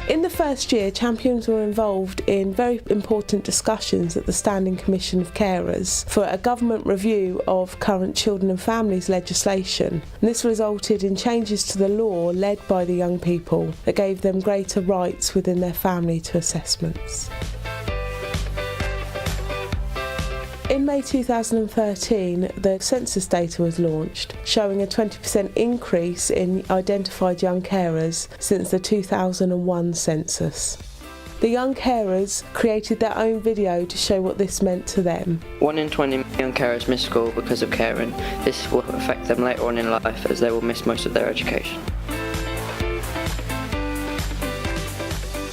In the first year, champions were involved in very important discussions at the Standing Commission of Carers for a government review of current children and families legislation. And this resulted in changes to the law led by the young people that gave them greater rights within their family to assessments. In May 2013, the Census Data was launched, showing a 20% increase in identified young carers since the 2001 census. The young carers created their own video to show what this meant to them. 1 in 20 young carers miss school because of caring. This will affect them later on in life as they will miss most of their education.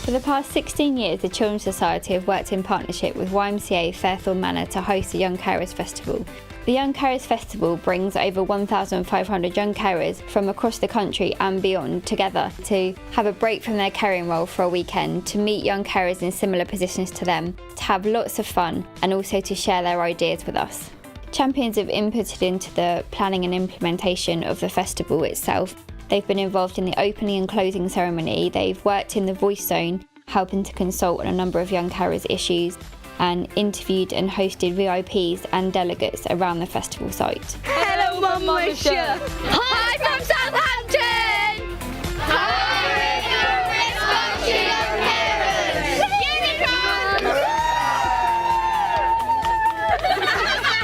For the past 16 years, the Children's Society have worked in partnership with YMCA Fairthorne Manor to host the Young Carers Festival. The Young Carers Festival brings over 1,500 young carers from across the country and beyond together to have a break from their caring role for a weekend, to meet young carers in similar positions to them, to have lots of fun and also to share their ideas with us. Champions have inputted into the planning and implementation of the festival itself. They've been involved in the opening and closing ceremony, they've worked in the voice zone, helping to consult on a number of young carers' issues, and interviewed and hosted VIPs and delegates around the festival site. Hello, Mama Show! Hi from Southampton! Hi, young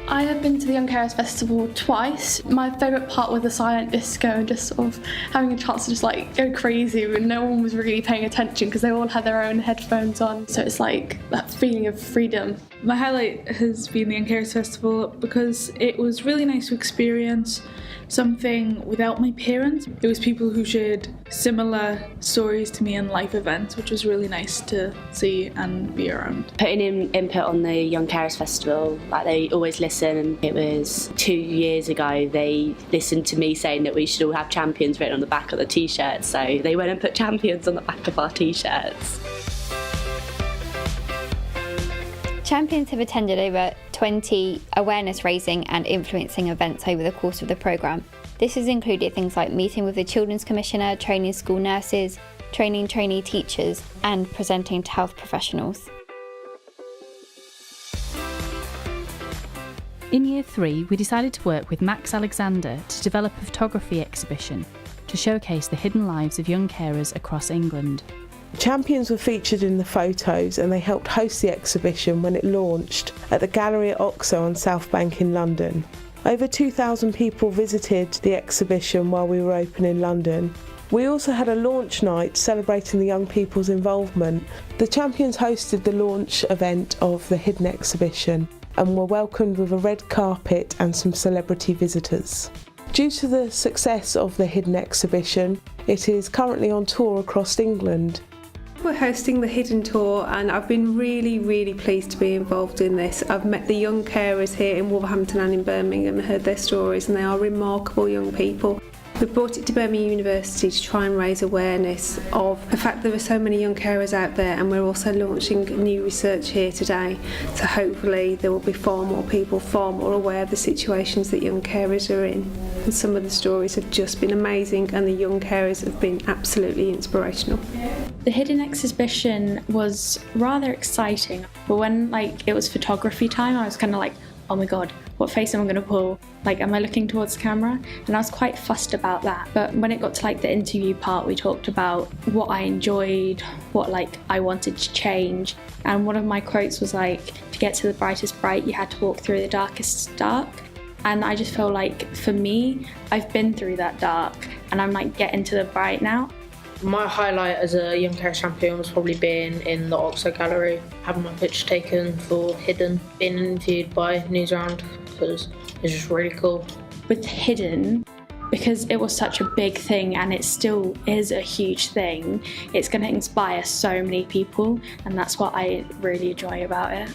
I have been to the Young Carers Festival twice. My favourite part was the silent disco and just sort of having a chance to just like go crazy when no one was really paying attention because they all had their own headphones on. So it's like that feeling of freedom. My highlight has been the Young Carers Festival because it was really nice to experience something without my parents. It was people who shared similar stories to me in life events, which was really nice to see and be around. Putting in input on the Young Carers Festival, like they always listen, and it was 2 years ago they listened to me saying that we should all have champions written on the back of the t-shirts, so they went and put champions on the back of our t-shirts. Champions have attended over 20 awareness raising and influencing events over the course of the programme. This has included things like meeting with the Children's Commissioner, training school nurses, training trainee teachers and presenting to health professionals. In Year 3, we decided to work with Max Alexander to develop a photography exhibition to showcase the hidden lives of young carers across England. Champions were featured in the photos and they helped host the exhibition when it launched at the Gallery at Oxo on South Bank in London. Over 2,000 people visited the exhibition while we were open in London. We also had a launch night celebrating the young people's involvement. The Champions hosted the launch event of the hidden exhibition and were welcomed with a red carpet and some celebrity visitors. Due to the success of the hidden exhibition, it is currently on tour across England. We're hosting the Hidden Tour and I've been really pleased to be involved in this. I've met the young carers here in Wolverhampton and in Birmingham and heard their stories, and they are remarkable young people. We brought it to Birmingham University to try and raise awareness of the fact there are so many young carers out there, and we're also launching new research here today, so hopefully there will be far more people far more aware of the situations that young carers are in. And some of the stories have just been amazing and the young carers have been absolutely inspirational. The hidden exhibition was rather exciting, but when it was photography time, I was kind of like, oh my god, what face am I going to pull? Am I looking towards the camera? And I was quite fussed about that. But when it got to the interview part, we talked about what I enjoyed, what I wanted to change. And one of my quotes was to get to the brightest bright, you had to walk through the darkest dark. And I just feel for me, I've been through that dark and I'm getting to the bright now. My highlight as a Young Carers champion was probably being in the Oxo Gallery, having my picture taken for Hidden, being interviewed by Newsround because it's just really cool. With Hidden, because it was such a big thing and it still is a huge thing, it's going to inspire so many people, and that's what I really enjoy about it.